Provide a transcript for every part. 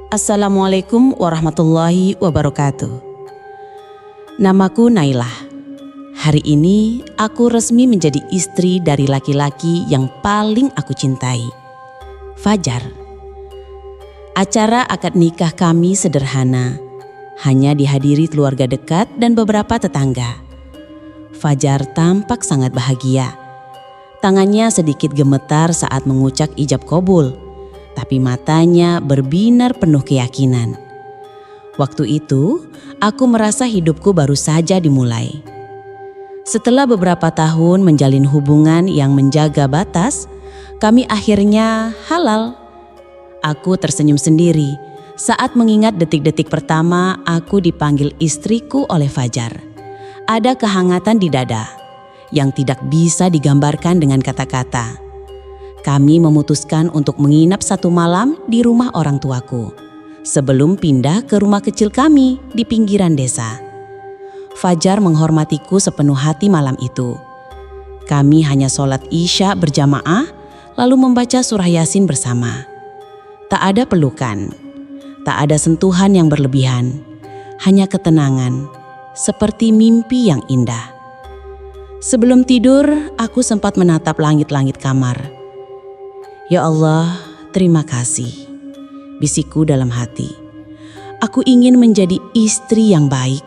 Assalamualaikum warahmatullahi wabarakatuh. Namaku Nailah. Hari ini aku resmi menjadi istri dari laki-laki yang paling aku cintai, Fajar. Acara akad nikah kami sederhana, hanya dihadiri keluarga dekat dan beberapa tetangga. Fajar tampak sangat bahagia. Tangannya sedikit gemetar saat mengucap ijab qabul, tapi matanya berbinar penuh keyakinan. Waktu itu, aku merasa hidupku baru saja dimulai. Setelah beberapa tahun menjalin hubungan yang menjaga batas, kami akhirnya halal. Aku tersenyum sendiri saat mengingat detik-detik pertama aku dipanggil istriku oleh Fajar. Ada kehangatan di dada yang tidak bisa digambarkan dengan kata-kata. Kami memutuskan untuk menginap satu malam di rumah orang tuaku sebelum pindah ke rumah kecil kami di pinggiran desa. Fajar menghormatiku sepenuh hati malam itu. Kami hanya sholat Isya berjamaah lalu membaca surah Yasin bersama. Tak ada pelukan, tak ada sentuhan yang berlebihan, hanya ketenangan, seperti mimpi yang indah. Sebelum tidur, aku sempat menatap langit-langit kamar. Ya Allah, terima kasih, bisikku dalam hati. Aku ingin menjadi istri yang baik,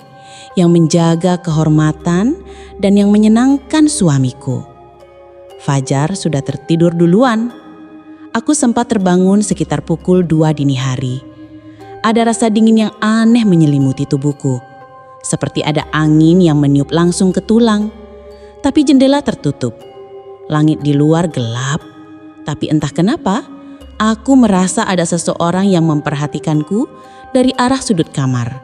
yang menjaga kehormatan dan yang menyenangkan suamiku. Fajar sudah tertidur duluan. Aku sempat terbangun sekitar pukul 2 dini hari. Ada rasa dingin yang aneh menyelimuti tubuhku, seperti ada angin yang meniup langsung ke tulang. Tapi jendela tertutup, langit di luar gelap. Tapi entah kenapa, aku merasa ada seseorang yang memperhatikanku dari arah sudut kamar.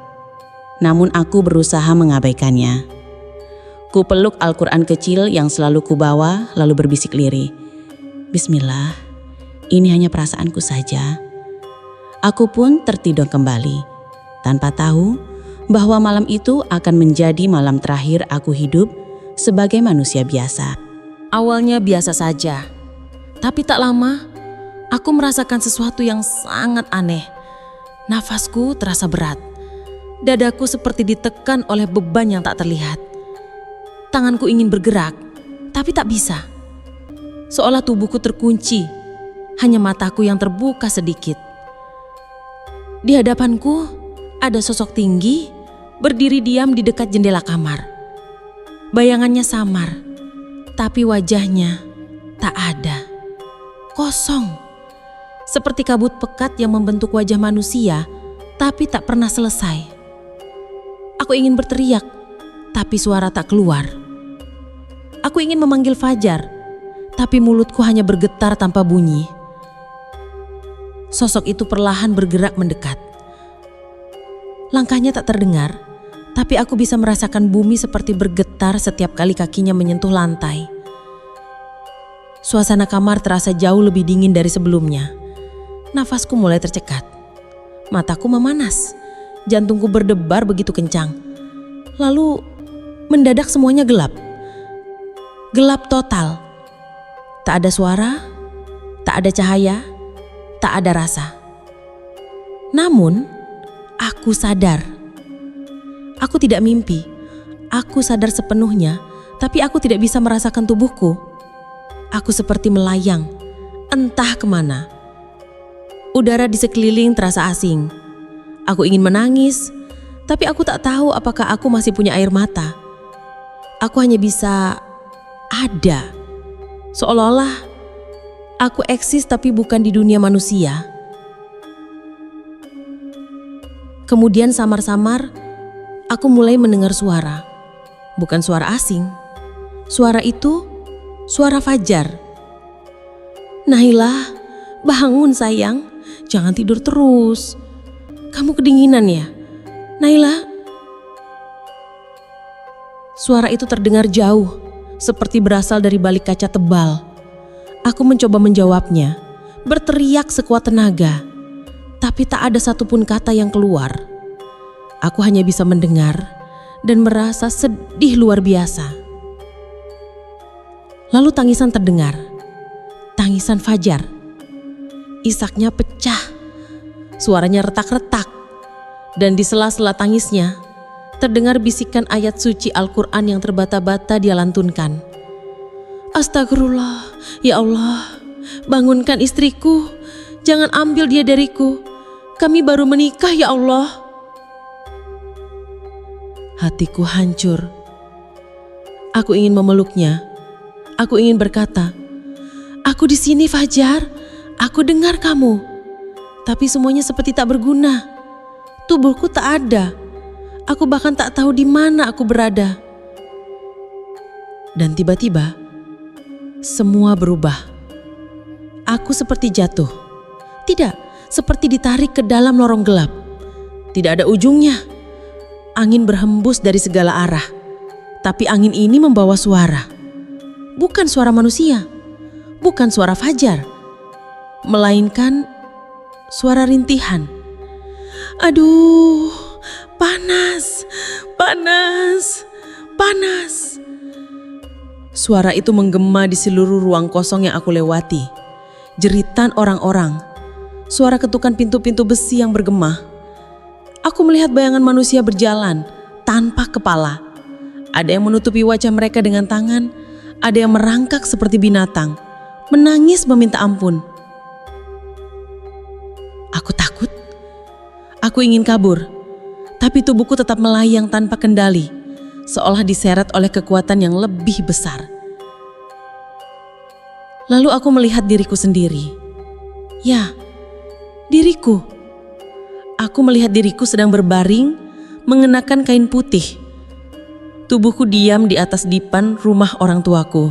Namun aku berusaha mengabaikannya. Ku peluk Al-Quran kecil yang selalu kubawa lalu berbisik lirih. Bismillah, ini hanya perasaanku saja. Aku pun tertidur kembali, tanpa tahu bahwa malam itu akan menjadi malam terakhir aku hidup sebagai manusia biasa. Awalnya biasa saja. Tapi tak lama, aku merasakan sesuatu yang sangat aneh. Nafasku terasa berat. Dadaku seperti ditekan oleh beban yang tak terlihat. Tanganku ingin bergerak, tapi tak bisa. Seolah tubuhku terkunci, hanya mataku yang terbuka sedikit. Di hadapanku ada sosok tinggi, berdiri diam di dekat jendela kamar. Bayangannya samar, tapi wajahnya tak ada. Kosong, seperti kabut pekat yang membentuk wajah manusia, tapi tak pernah selesai. Aku ingin berteriak, tapi suara tak keluar. Aku ingin memanggil Fajar, tapi mulutku hanya bergetar tanpa bunyi. Sosok itu perlahan bergerak mendekat. Langkahnya tak terdengar, tapi aku bisa merasakan bumi seperti bergetar setiap kali kakinya menyentuh lantai. Suasana kamar terasa jauh lebih dingin dari sebelumnya. Nafasku mulai tercekat. Mataku memanas. Jantungku berdebar begitu kencang. Lalu mendadak semuanya gelap. Gelap total. Tak ada suara, tak ada cahaya, tak ada rasa. Namun, aku sadar. Aku tidak mimpi. Aku sadar sepenuhnya, tapi aku tidak bisa merasakan tubuhku. Aku seperti melayang, entah kemana. Udara di sekeliling terasa asing. Aku ingin menangis, tapi aku tak tahu apakah aku masih punya air mata. Aku hanya bisa ada. Seolah-olah aku eksis tapi bukan di dunia manusia. Kemudian samar-samar aku mulai mendengar suara. Bukan suara asing. Suara itu suara Fajar. Nailah, bangun sayang. Jangan tidur terus. Kamu kedinginan ya? Nailah. Suara itu terdengar jauh, seperti berasal dari balik kaca tebal. Aku mencoba menjawabnya, berteriak sekuat tenaga. Tapi tak ada satupun kata yang keluar. Aku hanya bisa mendengar dan merasa sedih luar biasa. Lalu tangisan terdengar, tangisan Fajar. Isaknya pecah, Suaranya retak-retak, dan di sela-sela tangisnya terdengar bisikan ayat suci Al-Quran yang terbata-bata dia lantunkan. Astagfirullah, ya Allah, bangunkan istriku, jangan ambil dia dariku, kami baru menikah ya Allah. Hatiku hancur. Aku ingin memeluknya. Aku ingin berkata, aku di sini Fajar, aku dengar kamu. Tapi semuanya seperti tak berguna. Tubuhku tak ada. Aku bahkan tak tahu di mana aku berada. Dan tiba-tiba, semua berubah. Aku seperti jatuh. Tidak, seperti ditarik ke dalam lorong gelap. Tidak ada ujungnya. Angin berhembus dari segala arah. Tapi angin ini membawa suara. Bukan suara manusia. Bukan suara Fajar. Melainkan suara rintihan. Aduh, panas, panas, panas. Suara itu menggema di seluruh ruang kosong yang aku lewati. Jeritan orang-orang, suara ketukan pintu-pintu besi yang bergema. Aku melihat bayangan manusia berjalan tanpa kepala. Ada yang menutupi wajah mereka dengan tangan, ada yang merangkak seperti binatang, menangis meminta ampun. Aku takut. Aku ingin kabur, tapi tubuhku tetap melayang tanpa kendali, seolah diseret oleh kekuatan yang lebih besar. Lalu aku melihat diriku sendiri. Ya, diriku. Aku melihat diriku sedang berbaring, mengenakan kain putih. Tubuhku diam di atas dipan rumah orang tuaku.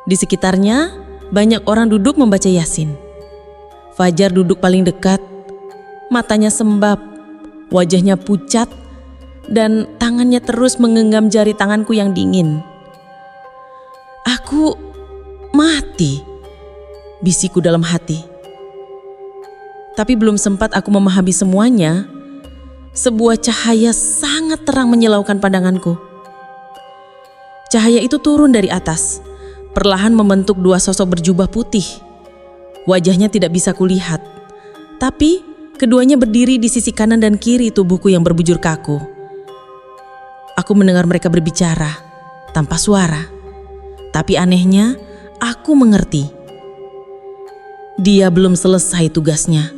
Di sekitarnya, banyak orang duduk membaca Yasin. Fajar duduk paling dekat. Matanya sembab, wajahnya pucat, dan tangannya terus menggenggam jari tanganku yang dingin. Aku mati, bisikku dalam hati. Tapi belum sempat aku memahami semuanya, sebuah cahaya sangat terang menyilaukan pandanganku. Cahaya itu turun dari atas, perlahan membentuk dua sosok berjubah putih. Wajahnya tidak bisa kulihat, tapi keduanya berdiri di sisi kanan dan kiri tubuhku yang berbujur kaku. Aku mendengar mereka berbicara tanpa suara. Tapi anehnya, aku mengerti. Dia belum selesai tugasnya.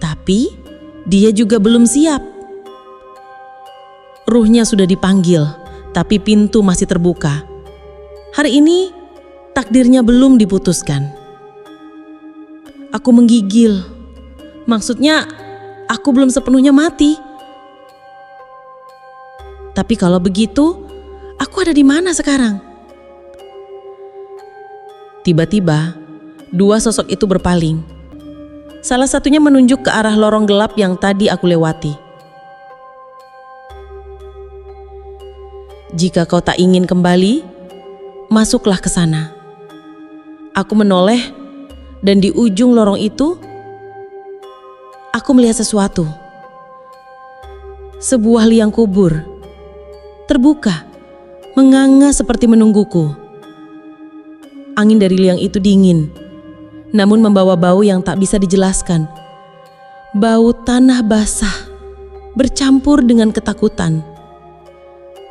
Tapi dia juga belum siap. Ruhnya sudah dipanggil, tapi pintu masih terbuka. Hari ini takdirnya belum diputuskan. Aku menggigil. Maksudnya, aku belum sepenuhnya mati. Tapi kalau begitu, aku ada di mana sekarang? Tiba-tiba, dua sosok itu berpaling. Salah satunya menunjuk ke arah lorong gelap yang tadi aku lewati. Jika kau tak ingin kembali, masuklah ke sana. Aku menoleh, dan di ujung lorong itu, aku melihat sesuatu. Sebuah liang kubur, terbuka, menganga seperti menungguku. Angin dari liang itu dingin, namun membawa bau yang tak bisa dijelaskan. Bau tanah basah, bercampur dengan ketakutan.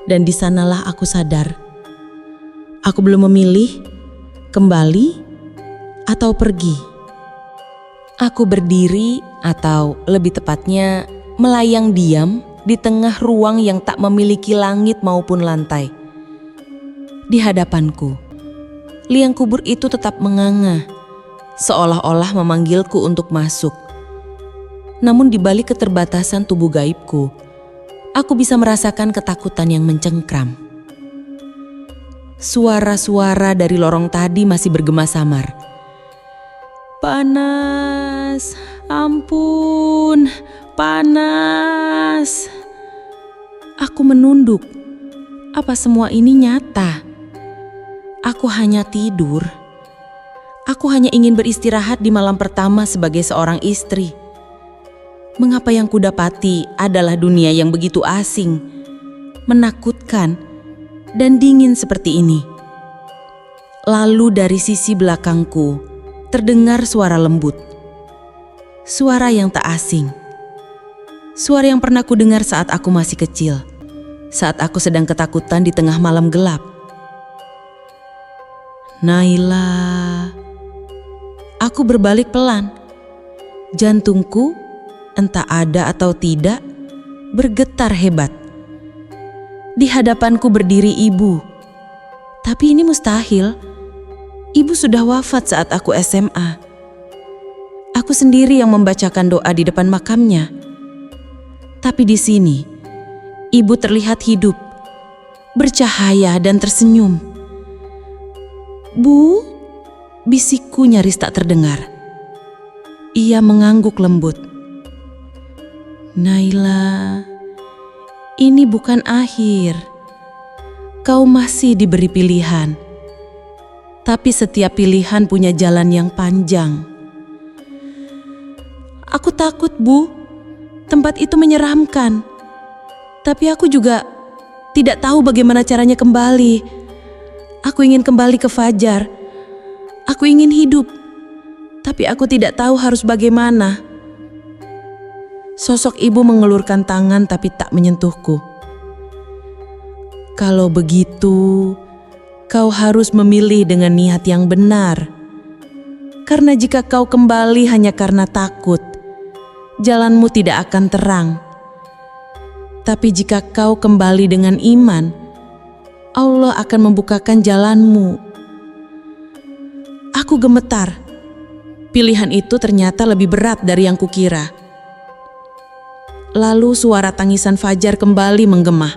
Dan di sanalah aku sadar. Aku belum memilih, kembali, atau pergi. Aku berdiri, atau lebih tepatnya melayang diam di tengah ruang yang tak memiliki langit maupun lantai. Di hadapanku, liang kubur itu tetap menganga, seolah-olah memanggilku untuk masuk. Namun di balik keterbatasan tubuh gaibku, aku bisa merasakan ketakutan yang mencengkram. Suara-suara dari lorong tadi masih bergema samar. Panas, ampun, panas. Aku menunduk. Apa semua ini nyata? Aku hanya tidur. Aku hanya ingin beristirahat di malam pertama sebagai seorang istri. Mengapa yang kudapati adalah dunia yang begitu asing, menakutkan, dan dingin seperti ini? Lalu dari sisi belakangku terdengar suara lembut. Suara yang tak asing. Suara yang pernah kudengar saat aku masih kecil, saat aku sedang ketakutan di tengah malam gelap. Naila. Aku berbalik pelan. Jantungku, entah ada atau tidak, bergetar hebat. Di hadapanku berdiri ibu. Tapi ini mustahil. Ibu sudah wafat saat aku SMA. Aku sendiri yang membacakan doa di depan makamnya. Tapi di sini, ibu terlihat hidup, bercahaya dan tersenyum. "Bu," bisikku nyaris tak terdengar. Ia mengangguk lembut. "Naila, ini bukan akhir. Kau masih diberi pilihan. Tapi setiap pilihan punya jalan yang panjang." "Aku takut, Bu. Tempat itu menyeramkan. Tapi aku juga tidak tahu bagaimana caranya kembali. Aku ingin kembali ke Fajar. Aku ingin hidup. Tapi aku tidak tahu harus bagaimana." Sosok ibu mengelurkan tangan tapi tak menyentuhku. "Kalau begitu, kau harus memilih dengan niat yang benar. Karena jika kau kembali hanya karena takut, jalanmu tidak akan terang. Tapi jika kau kembali dengan iman, Allah akan membukakan jalanmu." Aku gemetar. Pilihan itu ternyata lebih berat dari yang kukira. Lalu suara tangisan Fajar kembali menggema.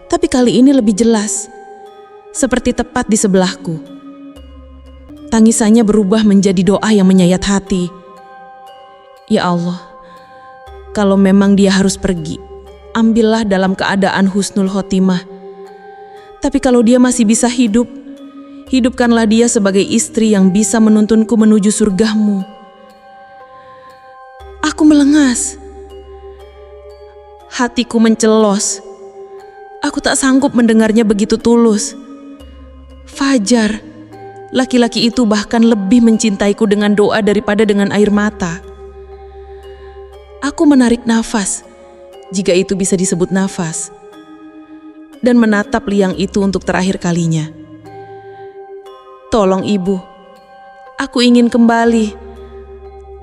Tapi kali ini lebih jelas. Seperti tepat di sebelahku. Tangisannya berubah menjadi doa yang menyayat hati. "Ya Allah, kalau memang dia harus pergi, ambillah dalam keadaan husnul khotimah. Tapi kalau dia masih bisa hidup, hidupkanlah dia sebagai istri yang bisa menuntunku menuju surgamu." Aku melengas. Hatiku mencelos. Aku tak sanggup mendengarnya begitu tulus. Fajar, laki-laki itu bahkan lebih mencintaiku dengan doa daripada dengan air mata. Aku menarik nafas, jika itu bisa disebut nafas, dan menatap liang itu untuk terakhir kalinya. "Tolong ibu, aku ingin kembali.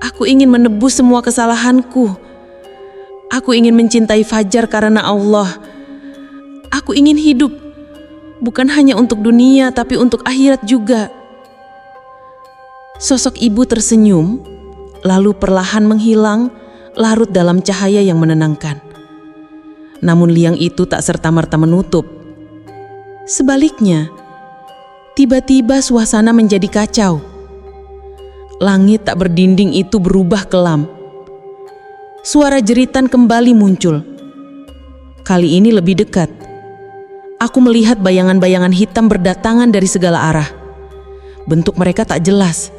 Aku ingin menebus semua kesalahanku. Aku ingin mencintai Fajar karena Allah. Aku ingin hidup, bukan hanya untuk dunia tapi untuk akhirat juga." Sosok ibu tersenyum, lalu perlahan menghilang, larut dalam cahaya yang menenangkan. Namun liang itu tak serta-merta menutup. Sebaliknya, tiba-tiba suasana menjadi kacau. Langit tak berdinding itu berubah kelam. Suara jeritan kembali muncul. Kali ini lebih dekat. Aku melihat bayangan-bayangan hitam berdatangan dari segala arah. Bentuk mereka tak jelas.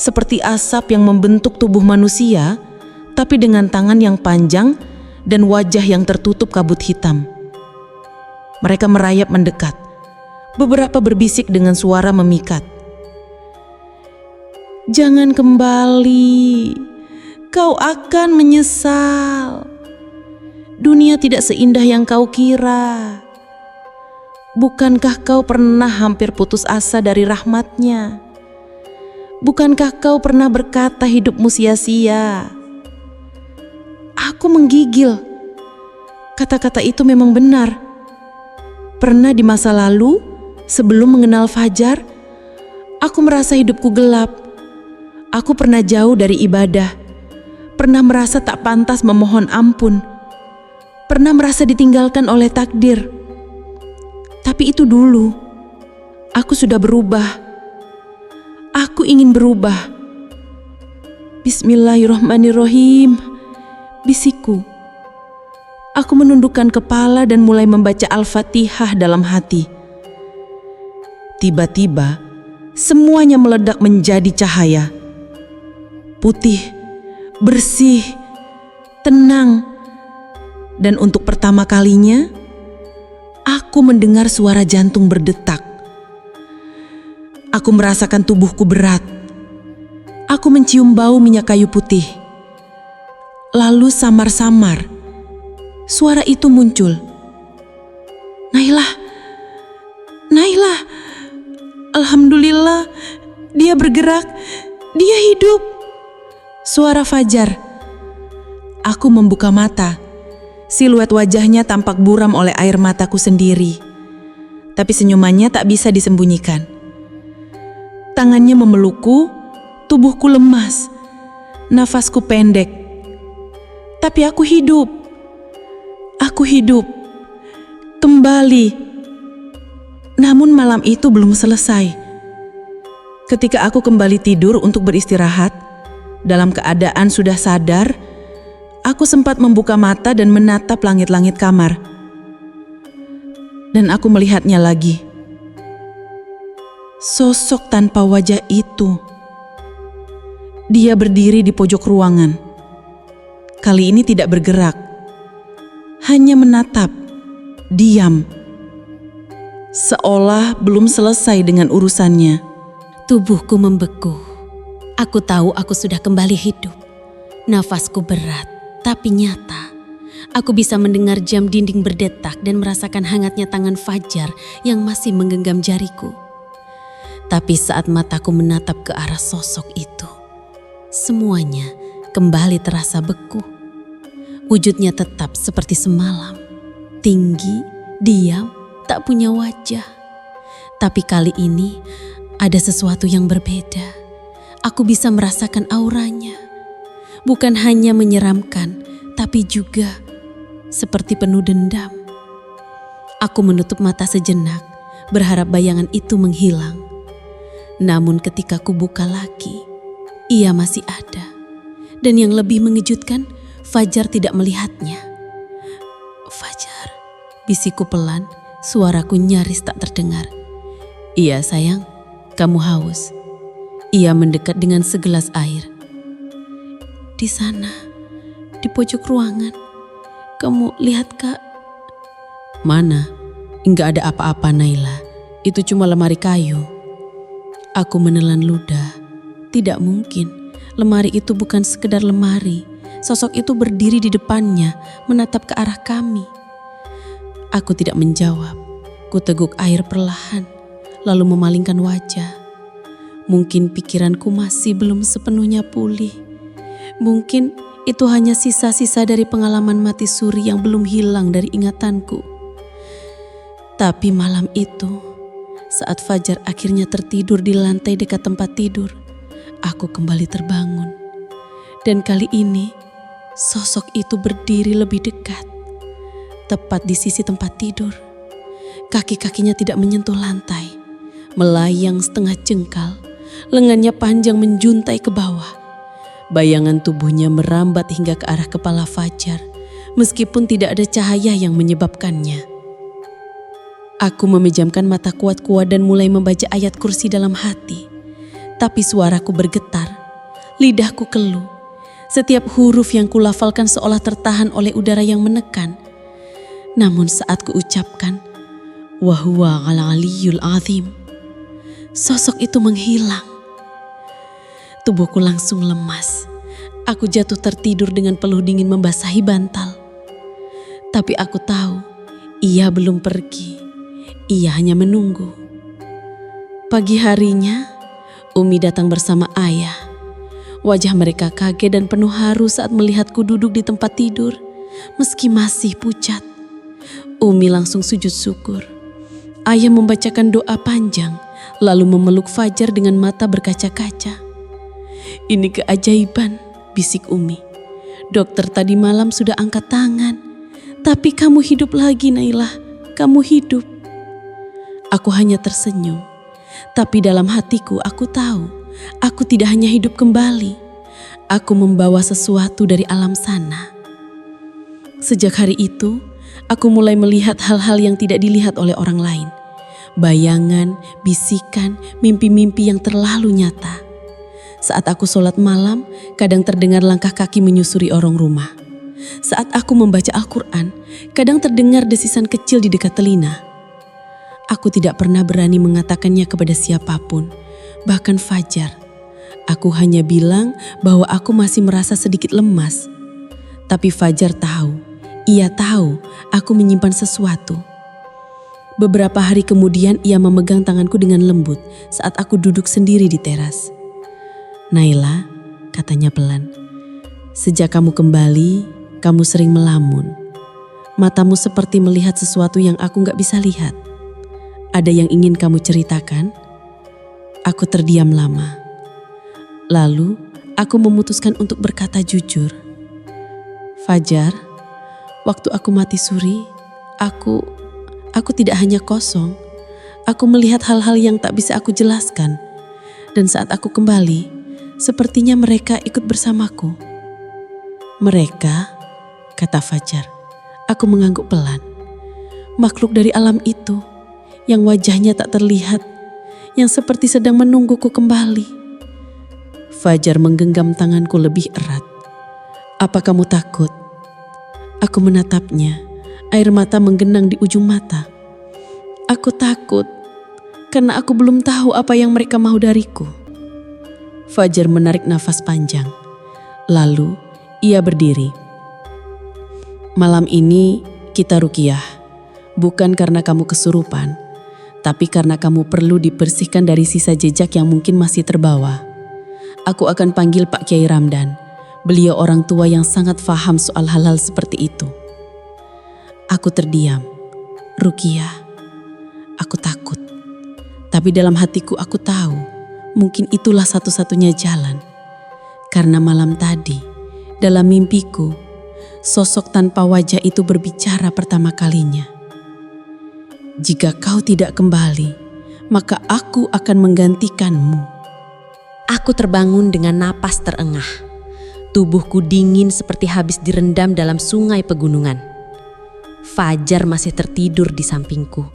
Seperti asap yang membentuk tubuh manusia, tapi dengan tangan yang panjang dan wajah yang tertutup kabut hitam. Mereka merayap mendekat. Beberapa berbisik dengan suara memikat. "Jangan kembali. Kau akan menyesal. Dunia tidak seindah yang kau kira. Bukankah kau pernah hampir putus asa dari rahmatnya? Bukankah kau pernah berkata hidupmu sia-sia?" Aku menggigil. Kata-kata itu memang benar. Pernah di masa lalu, sebelum mengenal Fajar, aku merasa hidupku gelap. Aku pernah jauh dari ibadah. Pernah merasa tak pantas memohon ampun. Pernah merasa ditinggalkan oleh takdir. Tapi itu dulu. Aku sudah berubah. Aku ingin berubah. "Bismillahirrahmanirrahim," bisikku. Aku menundukkan kepala dan mulai membaca Al-Fatihah dalam hati. Tiba-tiba, semuanya meledak menjadi cahaya. Putih, bersih, tenang. Dan untuk pertama kalinya, aku mendengar suara jantung berdetak. Aku merasakan tubuhku berat. Aku mencium bau minyak kayu putih. Lalu samar-samar, suara itu muncul. Nailah, Nailah, alhamdulillah, dia bergerak, dia hidup. Suara Fajar. Aku membuka mata. Siluet wajahnya tampak buram oleh air mataku sendiri. Tapi senyumannya tak bisa disembunyikan. Tangannya memelukku, tubuhku lemas, nafasku pendek. Tapi aku hidup. Aku hidup. Kembali. Namun malam itu belum selesai. Ketika aku kembali tidur untuk beristirahat, dalam keadaan sudah sadar, aku sempat membuka mata dan menatap langit-langit kamar. Dan aku melihatnya lagi. Sosok tanpa wajah itu. Dia berdiri di pojok ruangan. Kali ini tidak bergerak. Hanya menatap, diam. Seolah belum selesai dengan urusannya. Tubuhku membeku. Aku tahu aku sudah kembali hidup. Nafasku berat, tapi nyata. Aku bisa mendengar jam dinding berdetak dan merasakan hangatnya tangan Fajar yang masih menggenggam jariku. Tapi saat mataku menatap ke arah sosok itu, semuanya kembali terasa beku. Wujudnya tetap seperti semalam. Tinggi, diam, tak punya wajah. Tapi kali ini ada sesuatu yang berbeda. Aku bisa merasakan auranya. Bukan hanya menyeramkan, tapi juga seperti penuh dendam. Aku menutup mata sejenak, berharap bayangan itu menghilang. Namun ketika ku buka lagi, ia masih ada. Dan yang lebih mengejutkan, Fajar tidak melihatnya. Fajar, bisikku pelan, suaraku nyaris tak terdengar. Iya sayang, kamu haus. Ia mendekat dengan segelas air. Di sana, di pojok ruangan, kamu lihat Kak? Mana? Enggak ada apa-apa Naila, itu cuma lemari kayu. Aku menelan ludah. Tidak mungkin, lemari itu bukan sekedar lemari. Sosok itu berdiri di depannya, menatap ke arah kami. Aku tidak menjawab. Kuteguk air perlahan, lalu memalingkan wajah. Mungkin pikiranku masih belum sepenuhnya pulih. Mungkin itu hanya sisa-sisa dari pengalaman mati suri yang belum hilang dari ingatanku. Tapi malam itu, saat Fajar akhirnya tertidur di lantai dekat tempat tidur, aku kembali terbangun. Dan kali ini, sosok itu berdiri lebih dekat, tepat di sisi tempat tidur. Kaki-kakinya tidak menyentuh lantai, melayang setengah jengkal, lengannya panjang menjuntai ke bawah. Bayangan tubuhnya merambat hingga ke arah kepala Fajar, meskipun tidak ada cahaya yang menyebabkannya. Aku memejamkan mata kuat-kuat dan mulai membaca ayat kursi dalam hati. Tapi suaraku bergetar, lidahku keluh. Setiap huruf yang kulafalkan seolah tertahan oleh udara yang menekan. Namun saat kuucapkan, Wahuwa al-aliyul azim, sosok itu menghilang. Tubuhku langsung lemas. Aku jatuh tertidur dengan peluh dingin membasahi bantal. Tapi aku tahu, ia belum pergi. Ia hanya menunggu. Pagi harinya, Umi datang bersama ayah. Wajah mereka kaget dan penuh haru saat melihatku duduk di tempat tidur, meski masih pucat. Umi langsung sujud syukur. Ayah membacakan doa panjang, lalu memeluk Fajar dengan mata berkaca-kaca. Ini keajaiban, bisik Umi. Dokter tadi malam sudah angkat tangan. Tapi kamu hidup lagi Nailah, kamu hidup. Aku hanya tersenyum. Tapi dalam hatiku aku tahu, aku tidak hanya hidup kembali. Aku membawa sesuatu dari alam sana. Sejak hari itu, aku mulai melihat hal-hal yang tidak dilihat oleh orang lain. Bayangan, bisikan, mimpi-mimpi yang terlalu nyata. Saat aku sholat malam, kadang terdengar langkah kaki menyusuri orong rumah. Saat aku membaca Al-Quran, kadang terdengar desisan kecil di dekat telinga. Aku tidak pernah berani mengatakannya kepada siapapun, bahkan Fajar. Aku hanya bilang bahwa aku masih merasa sedikit lemas. Tapi Fajar tahu, ia tahu aku menyimpan sesuatu. Beberapa hari kemudian ia memegang tanganku dengan lembut saat aku duduk sendiri di teras. "Naila," katanya pelan, "sejak kamu kembali, kamu sering melamun. Matamu seperti melihat sesuatu yang aku gak bisa lihat. Ada yang ingin kamu ceritakan?" Aku terdiam lama. Lalu aku memutuskan untuk berkata jujur. "Fajar, waktu aku mati suri, aku tidak hanya kosong. Aku melihat hal-hal yang tak bisa aku jelaskan. Dan saat aku kembali, sepertinya mereka ikut bersamaku." "Mereka?" kata Fajar. Aku mengangguk pelan. "Makhluk dari alam itu, yang wajahnya tak terlihat, yang seperti sedang menungguku kembali." Fajar menggenggam tanganku lebih erat. "Apa kamu takut?" Aku menatapnya, air mata menggenang di ujung mata. "Aku takut, karena aku belum tahu apa yang mereka mau dariku." Fajar menarik nafas panjang. Lalu ia berdiri. "Malam ini kita ruqyah, bukan karena kamu kesurupan, tapi karena kamu perlu dibersihkan dari sisa jejak yang mungkin masih terbawa. Aku akan panggil Pak Kiai Ramdan. Beliau orang tua yang sangat faham soal hal-hal seperti itu." Aku terdiam. Ruqyah. Aku takut. Tapi dalam hatiku aku tahu, mungkin itulah satu-satunya jalan. Karena malam tadi, dalam mimpiku, sosok tanpa wajah itu berbicara pertama kalinya. "Jika kau tidak kembali, maka aku akan menggantikanmu." Aku terbangun dengan napas terengah. Tubuhku dingin seperti habis direndam dalam sungai pegunungan. Fajar masih tertidur di sampingku,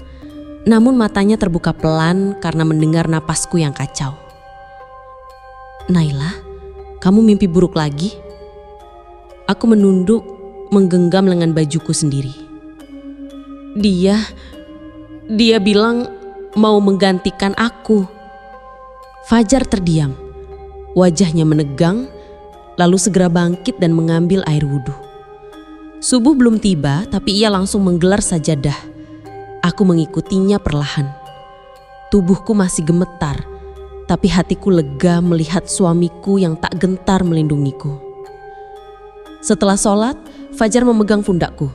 namun matanya terbuka pelan karena mendengar napasku yang kacau. "Naila, kamu mimpi buruk lagi?" Aku menunduk, menggenggam lengan bajuku sendiri. Dia bilang mau menggantikan aku." Fajar terdiam, wajahnya menegang, lalu segera bangkit dan mengambil air wudhu. Subuh belum tiba, tapi ia langsung menggelar sajadah. Aku mengikutinya perlahan. Tubuhku masih gemetar, tapi hatiku lega melihat suamiku yang tak gentar melindungiku. Setelah sholat, Fajar memegang pundakku.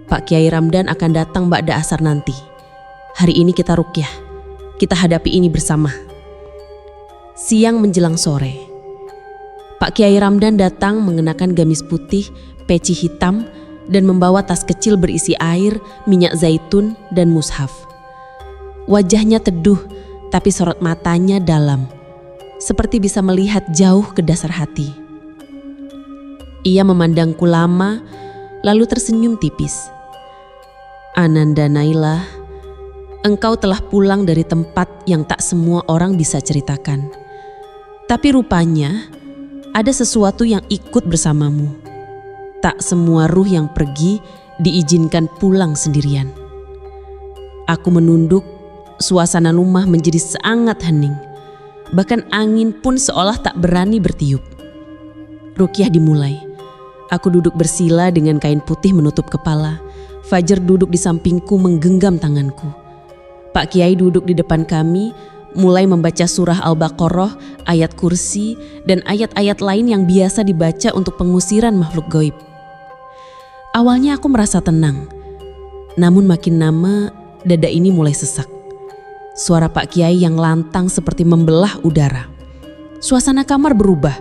"Pak Kiai Ramdan akan datang ba'da asar nanti. Hari ini kita ruqyah. Kita hadapi ini bersama." Siang menjelang sore, Pak Kiai Ramdan datang mengenakan gamis putih, peci hitam, dan membawa tas kecil berisi air, minyak zaitun, dan mushaf. Wajahnya teduh, tapi sorot matanya dalam, seperti bisa melihat jauh ke dasar hati. Ia memandangku lama, lalu tersenyum tipis. "Ananda Naila, engkau telah pulang dari tempat yang tak semua orang bisa ceritakan. Tapi rupanya ada sesuatu yang ikut bersamamu. Tak semua ruh yang pergi diizinkan pulang sendirian." Aku menunduk, suasana rumah menjadi sangat hening. Bahkan angin pun seolah tak berani bertiup. Ruqyah dimulai. Aku duduk bersila dengan kain putih menutup kepala. Fajar duduk di sampingku menggenggam tanganku. Pak Kiai duduk di depan kami, mulai membaca surah Al-Baqarah, ayat kursi, dan ayat-ayat lain yang biasa dibaca untuk pengusiran makhluk gaib. Awalnya aku merasa tenang, namun makin lama dada ini mulai sesak. Suara Pak Kiai yang lantang seperti membelah udara. Suasana kamar berubah,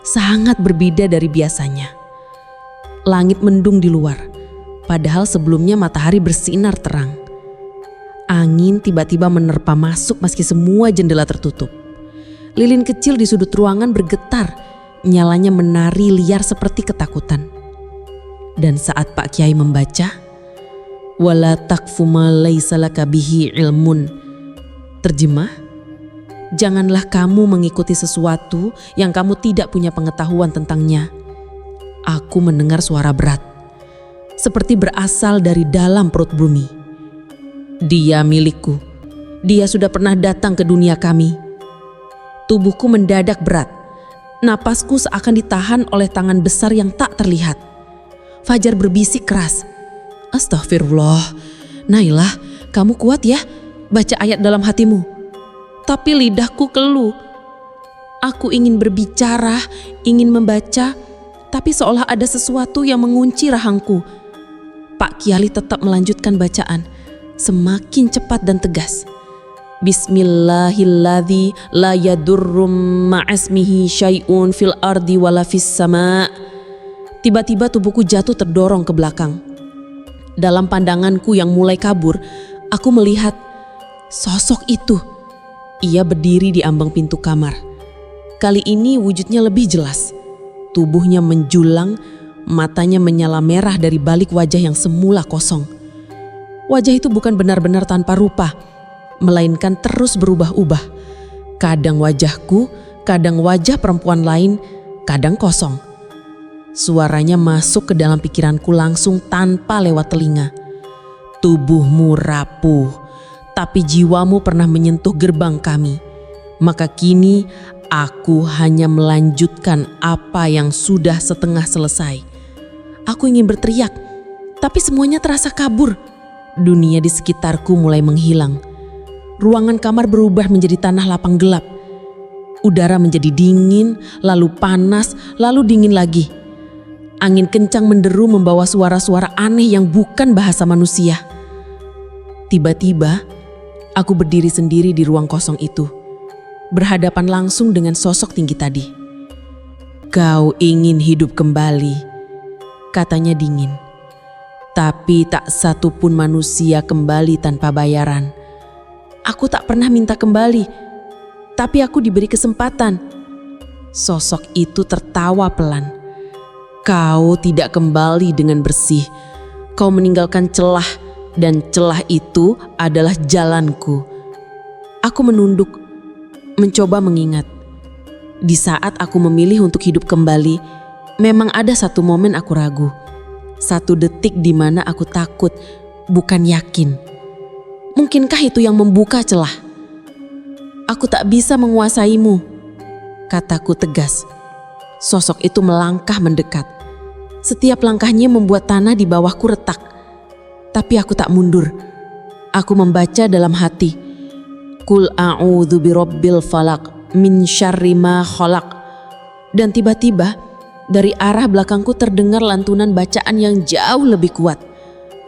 sangat berbeda dari biasanya. Langit mendung di luar, padahal sebelumnya matahari bersinar terang. Angin tiba-tiba menerpa masuk meski semua jendela tertutup. Lilin kecil di sudut ruangan bergetar, nyalanya menari liar seperti ketakutan. Dan saat Pak Kiai membaca, "Wala taqfu ma laisa laka bihi ilmun." Terjemah, janganlah kamu mengikuti sesuatu yang kamu tidak punya pengetahuan tentangnya. Aku mendengar suara berat, seperti berasal dari dalam perut bumi. "Dia milikku. Dia sudah pernah datang ke dunia kami." Tubuhku mendadak berat. Napasku seakan ditahan oleh tangan besar yang tak terlihat. Fajar berbisik keras. Astagfirullah, Nailah, kamu kuat ya, baca ayat dalam hatimu. Tapi lidahku keluh. Aku ingin berbicara, ingin membaca, tapi seolah ada sesuatu yang mengunci rahangku. Pak Kiai tetap melanjutkan bacaan, semakin cepat dan tegas. Bismillahilladzi la yadurrum ma'asmihi syai'un fil ardi wala fis sama'. Tiba-tiba tubuhku jatuh terdorong ke belakang. Dalam pandanganku yang mulai kabur, aku melihat sosok itu. Ia berdiri di ambang pintu kamar. Kali ini wujudnya lebih jelas. Tubuhnya menjulang, matanya menyala merah dari balik wajah yang semula kosong. Wajah itu bukan benar-benar tanpa rupa, melainkan terus berubah-ubah. Kadang wajahku, kadang wajah perempuan lain, kadang kosong. Suaranya masuk ke dalam pikiranku langsung tanpa lewat telinga. Tubuhmu rapuh, tapi jiwamu pernah menyentuh gerbang kami. Maka kini aku hanya melanjutkan apa yang sudah setengah selesai. Aku ingin berteriak, tapi semuanya terasa kabur. Dunia di sekitarku mulai menghilang. Ruangan kamar berubah menjadi tanah lapang gelap. Udara menjadi dingin, lalu panas, lalu dingin lagi. Angin kencang menderu membawa suara-suara aneh yang bukan bahasa manusia. Tiba-tiba, aku berdiri sendiri di ruang kosong itu, berhadapan langsung dengan sosok tinggi tadi. Kau ingin hidup kembali, katanya dingin. Tapi tak satu pun manusia kembali tanpa bayaran. Aku tak pernah minta kembali, tapi aku diberi kesempatan. Sosok itu tertawa pelan. Kau tidak kembali dengan bersih. Kau meninggalkan celah, dan celah itu adalah jalanku. Aku menunduk, mencoba mengingat. Di saat aku memilih untuk hidup kembali, memang ada satu momen aku ragu. Satu detik di mana aku takut, bukan yakin. Mungkinkah itu yang membuka celah? Aku tak bisa menguasaimu, kataku tegas. Sosok itu melangkah mendekat. Setiap langkahnya membuat tanah di bawahku retak. Tapi aku tak mundur. Aku membaca dalam hati. Qul a'udzu birabbil falaq min syarri ma khalaq. Dan tiba-tiba dari arah belakangku terdengar lantunan bacaan yang jauh lebih kuat.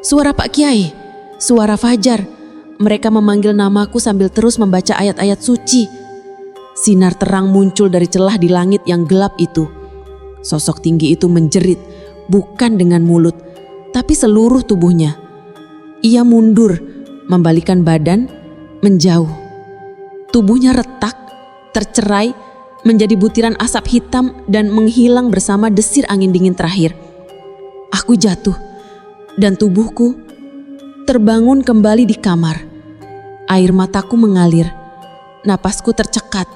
Suara Pak Kiai, suara Fajar. Mereka memanggil namaku sambil terus membaca ayat-ayat suci. Sinar terang muncul dari celah di langit yang gelap itu. Sosok tinggi itu menjerit, bukan dengan mulut, tapi seluruh tubuhnya. Ia mundur, membalikkan badan, menjauh. Tubuhnya retak, tercerai, menjadi butiran asap hitam dan menghilang bersama desir angin dingin terakhir. Aku jatuh, dan tubuhku terbangun kembali di kamar. Air mataku mengalir, napasku tercekat.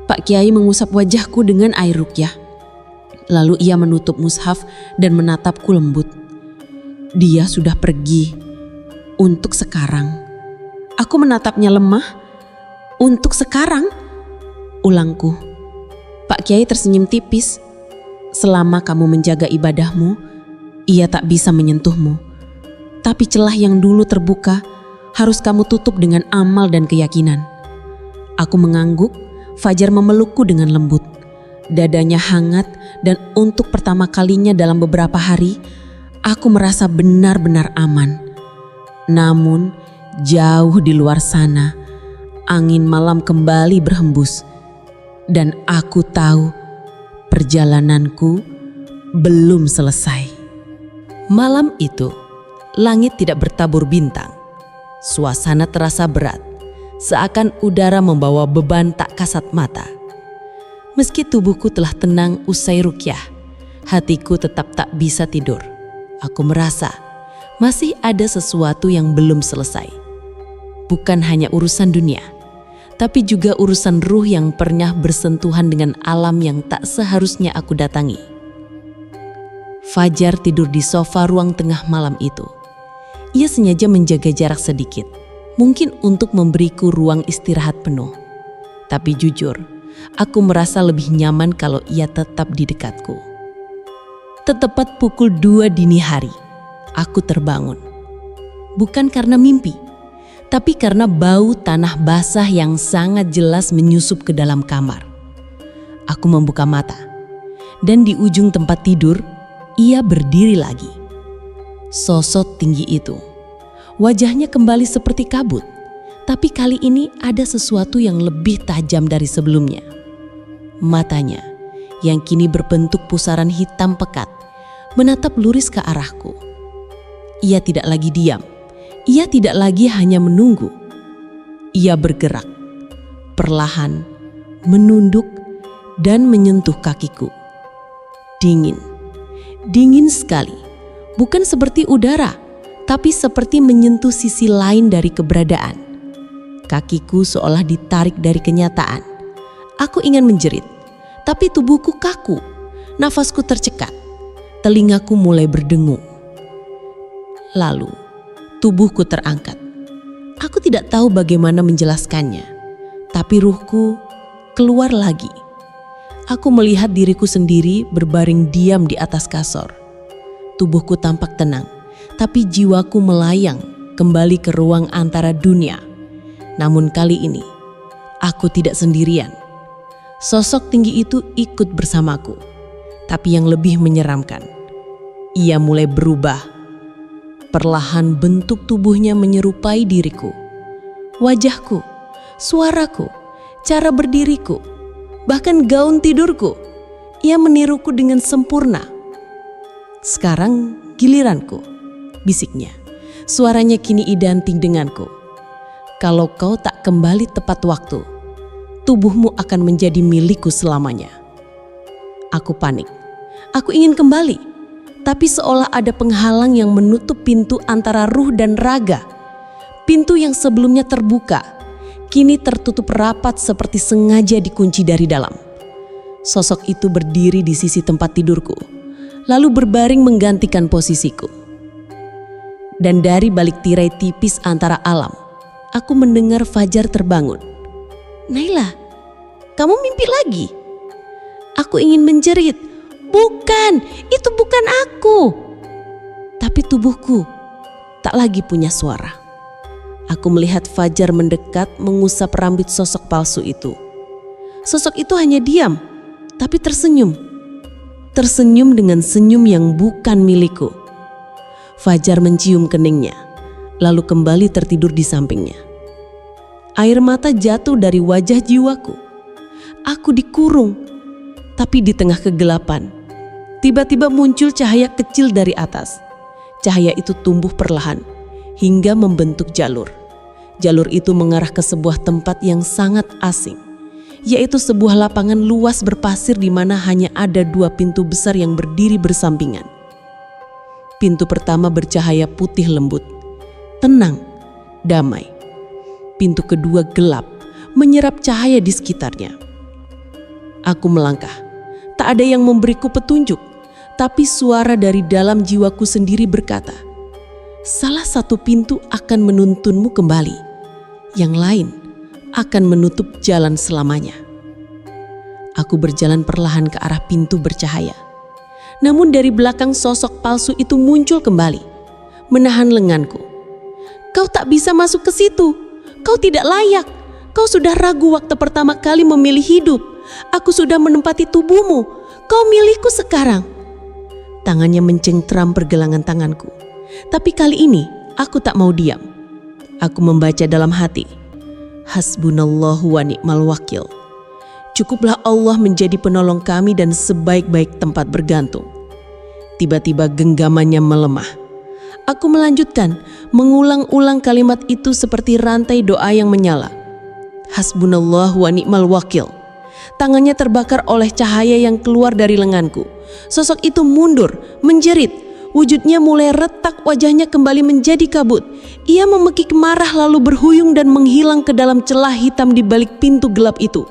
Pak Kiai mengusap wajahku dengan air ruqyah. Lalu ia menutup mushaf dan menatapku lembut. Dia sudah pergi. Untuk sekarang. Aku menatapnya lemah. Untuk sekarang? Ulangku. Pak Kiai tersenyum tipis. Selama kamu menjaga ibadahmu, ia tak bisa menyentuhmu. Tapi celah yang dulu terbuka harus kamu tutup dengan amal dan keyakinan. Aku mengangguk, Fajar memelukku dengan lembut. Dadanya hangat dan untuk pertama kalinya dalam beberapa hari, aku merasa benar-benar aman. Namun jauh di luar sana, angin malam kembali berhembus. Dan aku tahu perjalananku belum selesai. Malam itu, langit tidak bertabur bintang. Suasana terasa berat, seakan udara membawa beban tak kasat mata. Meski tubuhku telah tenang usai ruqyah, hatiku tetap tak bisa tidur. Aku merasa masih ada sesuatu yang belum selesai. Bukan hanya urusan dunia, tapi juga urusan ruh yang pernah bersentuhan dengan alam yang tak seharusnya aku datangi. Fajar tidur di sofa ruang tengah malam itu. Ia sengaja menjaga jarak sedikit, mungkin untuk memberiku ruang istirahat penuh. Tapi jujur, Aku merasa lebih nyaman kalau ia tetap di dekatku. Tepat pukul 2 dini hari, aku terbangun. Bukan karena mimpi, tapi karena bau tanah basah yang sangat jelas menyusup ke dalam kamar. Aku membuka mata, dan di ujung tempat tidur, ia berdiri lagi. Sosok tinggi itu, wajahnya kembali seperti kabut, tapi kali ini ada sesuatu yang lebih tajam dari sebelumnya. Matanya, yang kini berbentuk pusaran hitam pekat, menatap lurus ke arahku. Ia tidak lagi diam, ia tidak lagi hanya menunggu. Ia bergerak, perlahan, menunduk, dan menyentuh kakiku. Dingin sekali, bukan seperti udara, tapi seperti menyentuh sisi lain dari keberadaan. Kakiku seolah ditarik dari kenyataan. Aku ingin menjerit, tapi tubuhku kaku, nafasku tercekat, telingaku mulai berdengung. Lalu, tubuhku terangkat. Aku tidak tahu bagaimana menjelaskannya, tapi ruhku keluar lagi. Aku melihat diriku sendiri berbaring diam di atas kasur. Tubuhku tampak tenang, tapi jiwaku melayang kembali ke ruang antara dunia. Namun kali ini, aku tidak sendirian. Sosok tinggi itu ikut bersamaku, tapi yang lebih menyeramkan, ia mulai berubah. Perlahan bentuk tubuhnya menyerupai diriku. Wajahku, suaraku, cara berdiriku, bahkan gaun tidurku, ia meniruku dengan sempurna. Sekarang giliranku, bisiknya. Suaranya kini identik denganku. Kalau kau tak kembali tepat waktu, tubuhmu akan menjadi milikku selamanya. Aku panik. Aku ingin kembali, tapi seolah ada penghalang yang menutup pintu antara ruh dan raga. Pintu yang sebelumnya terbuka, kini tertutup rapat seperti sengaja dikunci dari dalam. Sosok itu berdiri di sisi tempat tidurku, lalu berbaring menggantikan posisiku. Dan dari balik tirai tipis antara alam, aku mendengar Fajar terbangun. "Naila, kamu mimpi lagi?" Aku ingin menjerit, "Bukan, itu bukan aku." Tapi tubuhku tak lagi punya suara. Aku melihat Fajar mendekat mengusap rambut sosok palsu itu. Sosok itu hanya diam, tapi tersenyum. Tersenyum dengan senyum yang bukan milikku. Fajar mencium keningnya, lalu kembali tertidur di sampingnya. Air mata jatuh dari wajah jiwaku. Aku dikurung, tapi di tengah kegelapan, tiba-tiba muncul cahaya kecil dari atas. Cahaya itu tumbuh perlahan, hingga membentuk jalur. Jalur itu mengarah ke sebuah tempat yang sangat asing, yaitu sebuah lapangan luas berpasir di mana hanya ada 2 pintu besar yang berdiri bersampingan. Pintu pertama bercahaya putih lembut, tenang, damai. Pintu kedua gelap, menyerap cahaya di sekitarnya. Aku melangkah, tak ada yang memberiku petunjuk, tapi suara dari dalam jiwaku sendiri berkata, "Salah satu pintu akan menuntunmu kembali, yang lain akan menutup jalan selamanya." Aku berjalan perlahan ke arah pintu bercahaya. Namun dari belakang sosok palsu itu muncul kembali, menahan lenganku. "Kau tak bisa masuk ke situ. Kau tidak layak. Kau sudah ragu waktu pertama kali memilih hidup. Aku sudah menempati tubuhmu. Kau milikku sekarang." Tangannya mencengkram pergelangan tanganku. Tapi kali ini aku tak mau diam. Aku membaca dalam hati, "Hasbunallahu wa ni'mal wakil." Cukuplah Allah menjadi penolong kami dan sebaik-baik tempat bergantung. Tiba-tiba genggamannya melemah. Aku melanjutkan, mengulang-ulang kalimat itu seperti rantai doa yang menyala. Hasbunallahu wa ni'mal wakil. Tangannya terbakar oleh cahaya yang keluar dari lenganku. Sosok itu mundur, menjerit. Wujudnya mulai retak, wajahnya kembali menjadi kabut. Ia memekik marah lalu berhuyung dan menghilang ke dalam celah hitam di balik pintu gelap itu.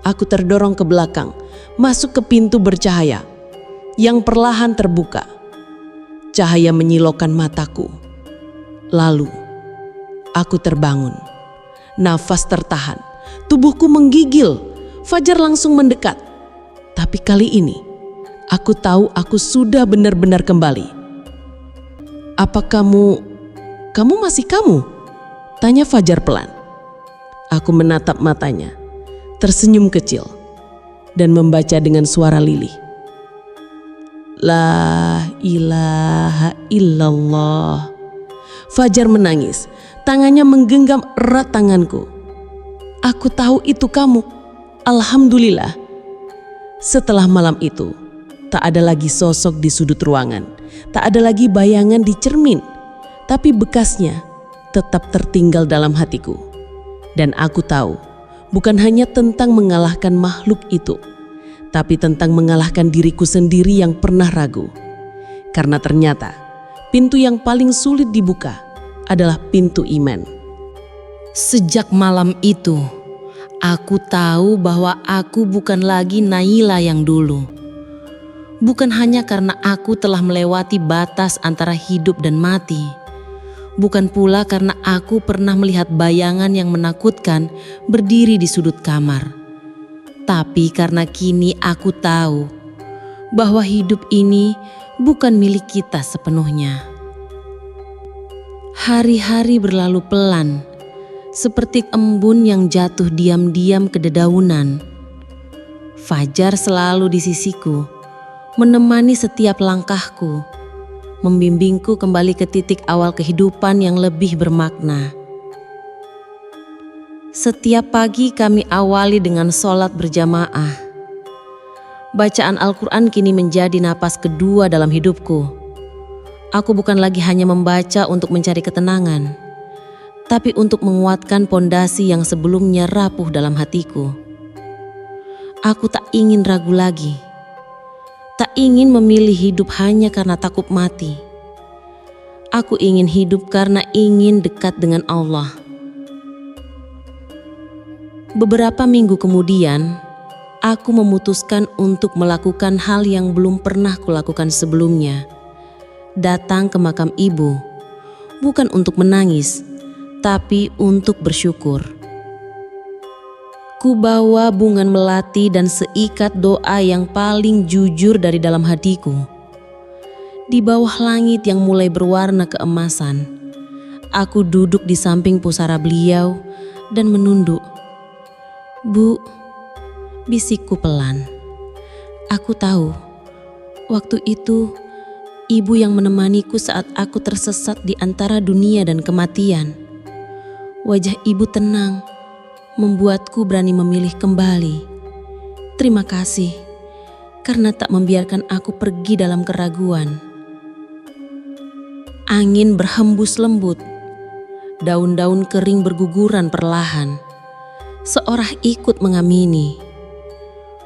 Aku terdorong ke belakang, masuk ke pintu bercahaya, yang perlahan terbuka. Cahaya menyilaukan mataku. Lalu, aku terbangun. Nafas tertahan, tubuhku menggigil. Fajar langsung mendekat. Tapi kali ini, aku tahu aku sudah benar-benar kembali. Apa kamu masih kamu? Tanya Fajar pelan. Aku menatap matanya, tersenyum kecil, dan membaca dengan suara lirih. La ilaha illallah. Fajar menangis, tangannya menggenggam erat tanganku. Aku tahu itu kamu. Alhamdulillah. Setelah malam itu, tak ada lagi sosok di sudut ruangan, tak ada lagi bayangan di cermin, tapi bekasnya tetap tertinggal dalam hatiku. Dan aku tahu, bukan hanya tentang mengalahkan makhluk itu, tapi tentang mengalahkan diriku sendiri yang pernah ragu. Karena ternyata, pintu yang paling sulit dibuka adalah pintu iman. Sejak malam itu, aku tahu bahwa aku bukan lagi Naila yang dulu. Bukan hanya karena aku telah melewati batas antara hidup dan mati. Bukan pula karena aku pernah melihat bayangan yang menakutkan berdiri di sudut kamar. Tapi karena kini aku tahu bahwa hidup ini bukan milik kita sepenuhnya. Hari-hari berlalu pelan, seperti embun yang jatuh diam-diam ke dedaunan. Fajar selalu di sisiku, menemani setiap langkahku, membimbingku kembali ke titik awal kehidupan yang lebih bermakna. Setiap pagi kami awali dengan sholat berjamaah. Bacaan Al-Quran kini menjadi napas kedua dalam hidupku. Aku bukan lagi hanya membaca untuk mencari ketenangan, tapi untuk menguatkan pondasi yang sebelumnya rapuh dalam hatiku. Aku tak ingin ragu lagi. Tak ingin memilih hidup hanya karena takut mati. Aku ingin hidup karena ingin dekat dengan Allah. Beberapa minggu kemudian, aku memutuskan untuk melakukan hal yang belum pernah kulakukan sebelumnya. Datang ke makam ibu, bukan untuk menangis, tapi untuk bersyukur. Ku bawa bungan melati dan seikat doa yang paling jujur dari dalam hatiku. Di bawah langit yang mulai berwarna keemasan, aku duduk di samping pusara beliau dan menunduk. "Bu," bisikku pelan. Aku tahu, waktu itu ibu yang menemaniku saat aku tersesat di antara dunia dan kematian. Wajah ibu tenang, membuatku berani memilih kembali. Terima kasih karena tak membiarkan aku pergi dalam keraguan. Angin berhembus lembut, daun-daun kering berguguran perlahan. Seorang ikut mengamini.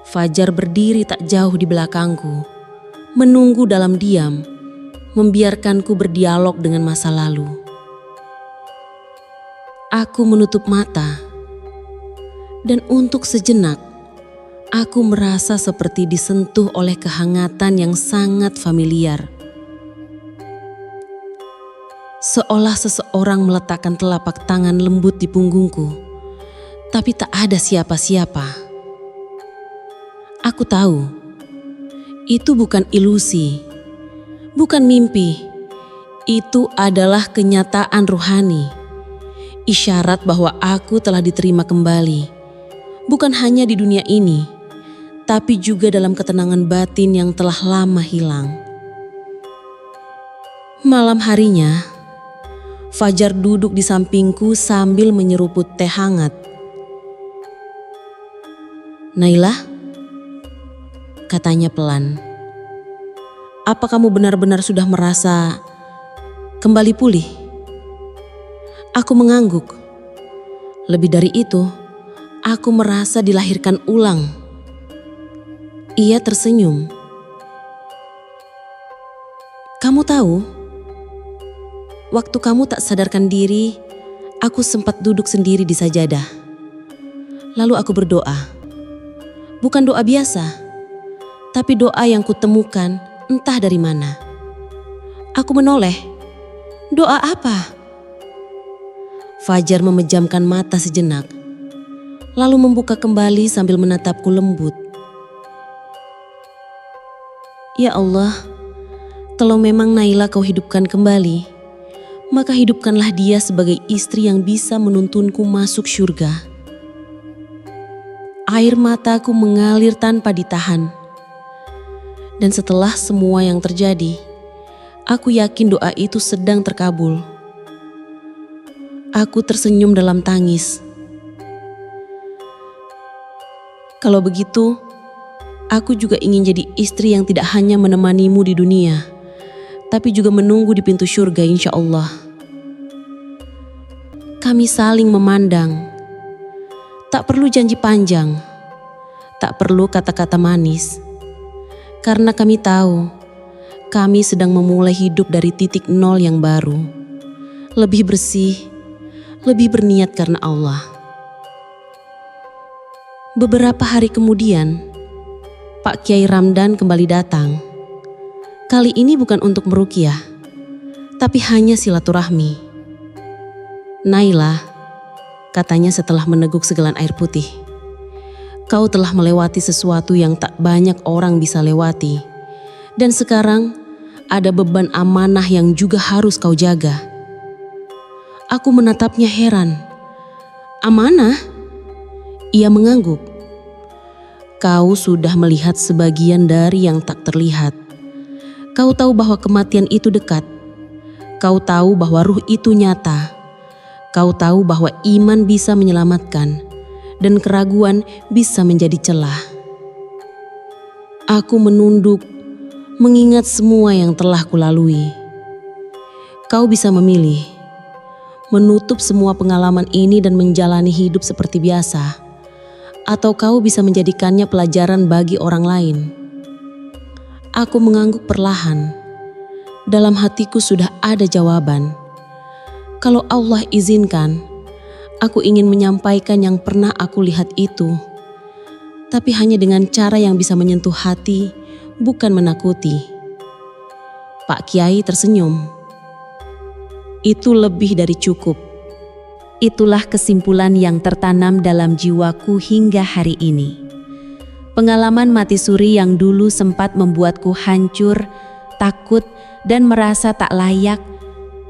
Fajar berdiri tak jauh di belakangku, menunggu dalam diam, membiarkanku berdialog dengan masa lalu. Aku menutup mata. Dan untuk sejenak, aku merasa seperti disentuh oleh kehangatan yang sangat familiar. Seolah seseorang meletakkan telapak tangan lembut di punggungku, tapi tak ada siapa-siapa. Aku tahu, itu bukan ilusi, bukan mimpi. Itu adalah kenyataan ruhani, isyarat bahwa aku telah diterima kembali. Bukan hanya di dunia ini, tapi juga dalam ketenangan batin yang telah lama hilang. Malam harinya, Fajar duduk di sampingku sambil menyeruput teh hangat. "Naila," katanya pelan, "apa kamu benar-benar sudah merasa kembali pulih?" Aku mengangguk. Lebih dari itu, aku merasa dilahirkan ulang. Ia tersenyum. "Kamu tahu, waktu kamu tak sadarkan diri, aku sempat duduk sendiri di sajadah. Lalu aku berdoa. Bukan doa biasa, tapi doa yang kutemukan entah dari mana. Aku menoleh. Doa apa?" Fajar memejamkan mata sejenak. lalu membuka kembali sambil menatapku lembut. Ya Allah, kalau memang Naila kau hidupkan kembali, maka hidupkanlah dia sebagai istri yang bisa menuntunku masuk syurga. Air mataku mengalir tanpa ditahan. Dan setelah semua yang terjadi, aku yakin doa itu sedang terkabul. Aku tersenyum dalam tangis. Kalau begitu, aku juga ingin jadi istri yang tidak hanya menemanimu di dunia, tapi juga menunggu di pintu syurga insya Allah. Kami saling memandang. Tak perlu janji panjang, tak perlu kata-kata manis. Karena kami tahu, kami sedang memulai hidup dari titik nol yang baru. Lebih bersih, lebih berniat karena Allah. Beberapa hari kemudian, Pak Kiai Ramdan kembali datang. Kali ini bukan untuk meruqyah, tapi hanya silaturahmi. Naila, katanya setelah meneguk segelan air putih, kau telah melewati sesuatu yang tak banyak orang bisa lewati. Dan sekarang ada beban amanah yang juga harus kau jaga. Aku menatapnya heran. Amanah? Ia mengangguk. Kau sudah melihat sebagian dari yang tak terlihat. Kau tahu bahwa kematian itu dekat. Kau tahu bahwa ruh itu nyata. Kau tahu bahwa iman bisa menyelamatkan dan keraguan bisa menjadi celah. Aku menunduk, mengingat semua yang telah kulalui. Kau bisa memilih, menutup semua pengalaman ini dan menjalani hidup seperti biasa, atau kau bisa menjadikannya pelajaran bagi orang lain. Aku mengangguk perlahan. Dalam hatiku sudah ada jawaban. Kalau Allah izinkan, aku ingin menyampaikan yang pernah aku lihat itu, tapi hanya dengan cara yang bisa menyentuh hati, bukan menakuti. Pak Kiai tersenyum. Itu lebih dari cukup. Itulah kesimpulan yang tertanam dalam jiwaku hingga hari ini. Pengalaman mati suri yang dulu sempat membuatku hancur, takut, dan merasa tak layak,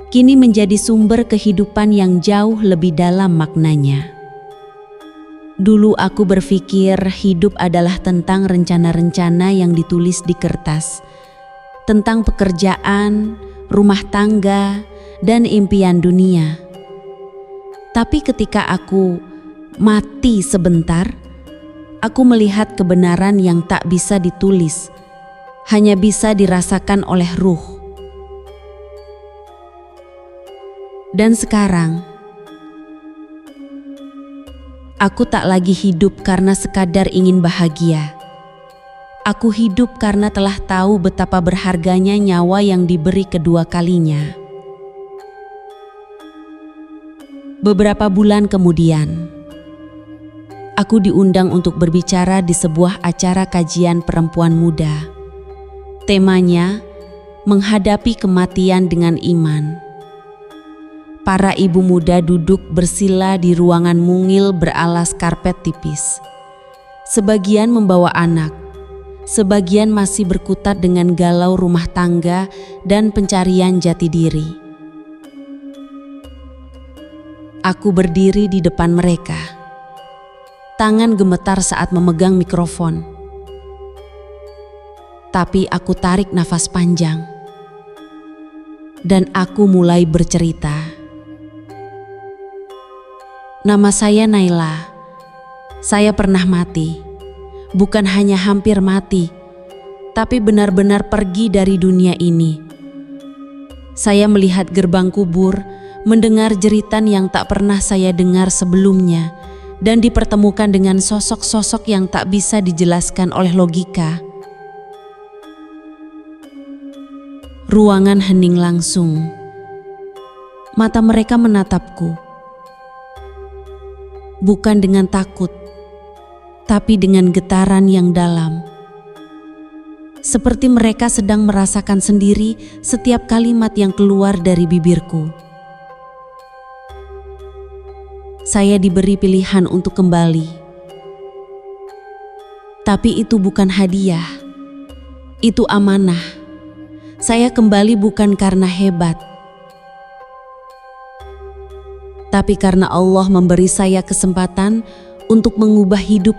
kini menjadi sumber kehidupan yang jauh lebih dalam maknanya. Dulu aku berpikir hidup adalah tentang rencana-rencana yang ditulis di kertas, tentang pekerjaan, rumah tangga, dan impian dunia. Tapi ketika aku mati sebentar, aku melihat kebenaran yang tak bisa ditulis, hanya bisa dirasakan oleh ruh. Dan sekarang, aku tak lagi hidup karena sekadar ingin bahagia. Aku hidup karena telah tahu betapa berharganya nyawa yang diberi kedua kalinya. Beberapa bulan kemudian, aku diundang untuk berbicara di sebuah acara kajian perempuan muda. Temanya, menghadapi kematian dengan iman. Para ibu muda duduk bersila di ruangan mungil beralas karpet tipis. Sebagian membawa anak, sebagian masih berkutat dengan galau rumah tangga dan pencarian jati diri. Aku berdiri di depan mereka. Tangan gemetar saat memegang mikrofon. Tapi aku tarik nafas panjang. Dan aku mulai bercerita. Nama saya Naila. Saya pernah mati. Bukan hanya hampir mati, tapi benar-benar pergi dari dunia ini. Saya melihat gerbang kubur, mendengar jeritan yang tak pernah saya dengar sebelumnya, dan dipertemukan dengan sosok-sosok yang tak bisa dijelaskan oleh logika. Ruangan hening langsung. Mata mereka menatapku. Bukan dengan takut, tapi dengan getaran yang dalam. Seperti mereka sedang merasakan sendiri setiap kalimat yang keluar dari bibirku. saya diberi pilihan untuk kembali. Tapi itu bukan hadiah, itu amanah. Saya kembali bukan karena hebat, tapi karena Allah memberi saya kesempatan untuk mengubah hidup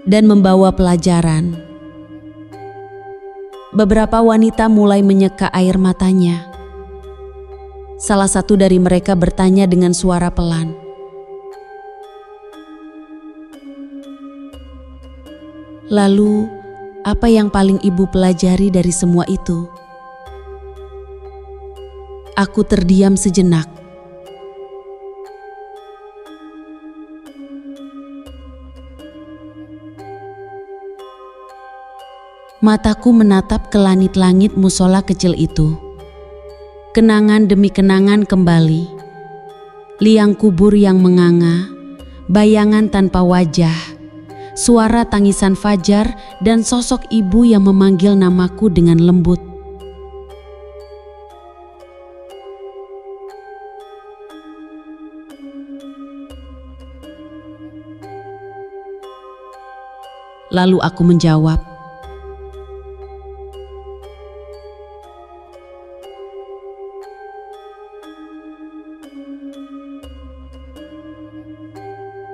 dan membawa pelajaran. Beberapa wanita mulai menyeka air matanya. Salah satu dari mereka bertanya dengan suara pelan, "Lalu, apa yang paling ibu pelajari dari semua itu?" Aku terdiam sejenak. Mataku menatap ke langit-langit musola kecil itu. Kenangan demi kenangan kembali. Liang kubur yang menganga, bayangan tanpa wajah, suara tangisan fajar, dan sosok ibu yang memanggil namaku dengan lembut. Lalu aku menjawab,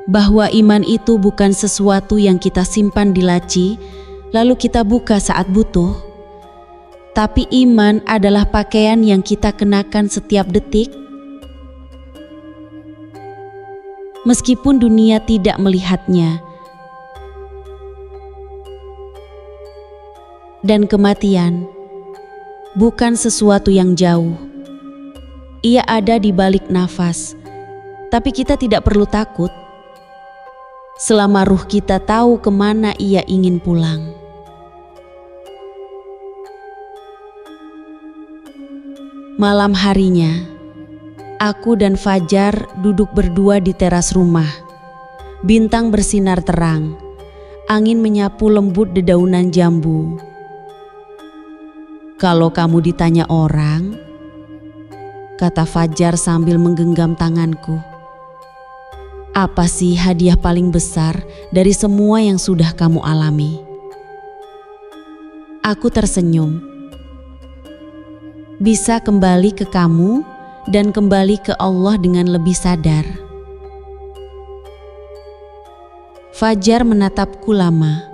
bahwa iman itu bukan sesuatu yang kita simpan di laci, lalu kita buka saat butuh. Tapi iman adalah pakaian yang kita kenakan setiap detik. Meskipun dunia tidak melihatnya. Dan kematian bukan sesuatu yang jauh. Ia ada di balik nafas, tapi kita tidak perlu takut. Selama ruh kita tahu kemana ia ingin pulang. Malam harinya, aku dan Fajar duduk berdua di teras rumah. Bintang bersinar terang, angin menyapu lembut dedaunan jambu. "Kalau kamu ditanya orang," kata Fajar sambil menggenggam tanganku, "apa sih hadiah paling besar dari semua yang sudah kamu alami?" Aku tersenyum. Bisa kembali ke kamu dan kembali ke Allah dengan lebih sadar. Fajar menatapku lama,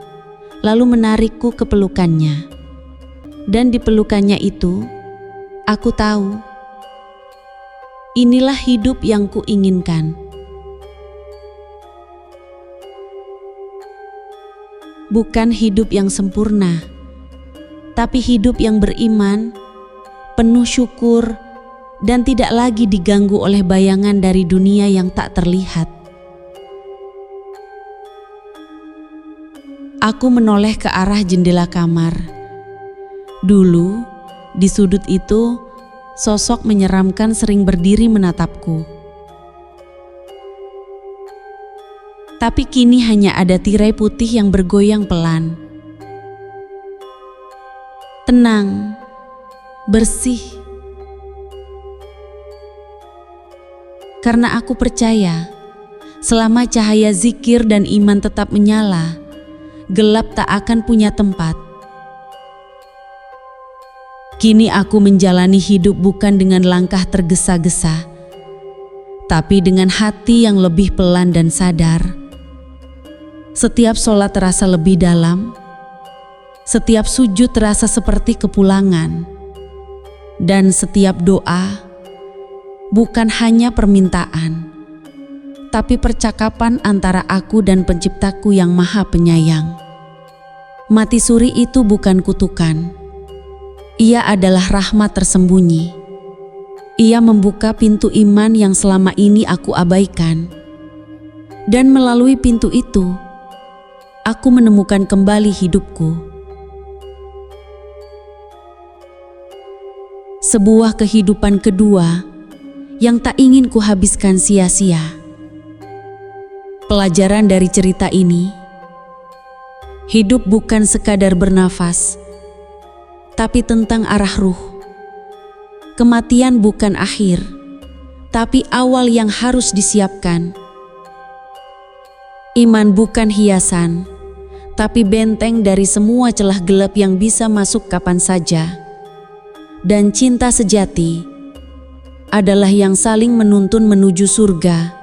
lalu menarikku ke pelukannya. Dan di pelukannya itu, aku tahu, inilah hidup yang kuinginkan. Bukan hidup yang sempurna, tapi hidup yang beriman, penuh syukur, dan tidak lagi diganggu oleh bayangan dari dunia yang tak terlihat. Aku menoleh ke arah jendela kamar. Dulu, di sudut itu, sosok menyeramkan sering berdiri menatapku. Tapi kini hanya ada tirai putih yang bergoyang pelan. Tenang, bersih. Karena aku percaya, selama cahaya zikir dan iman tetap menyala, gelap tak akan punya tempat. Kini aku menjalani hidup bukan dengan langkah tergesa-gesa, tapi dengan hati yang lebih pelan dan sadar. Setiap sholat terasa lebih dalam, setiap sujud terasa seperti kepulangan, dan setiap doa bukan hanya permintaan, tapi percakapan antara aku dan Penciptaku yang Maha Penyayang. Mati suri itu bukan kutukan. Ia adalah rahmat tersembunyi. Ia membuka pintu iman yang selama ini aku abaikan. Dan melalui pintu itu, aku menemukan kembali hidupku. Sebuah kehidupan kedua yang tak ingin kuhabiskan sia-sia. Pelajaran dari cerita ini, hidup bukan sekadar bernafas, tapi tentang arah ruh. Kematian bukan akhir, tapi awal yang harus disiapkan. Iman bukan hiasan, tapi benteng dari semua celah gelap yang bisa masuk kapan saja. Dan cinta sejati adalah yang saling menuntun menuju surga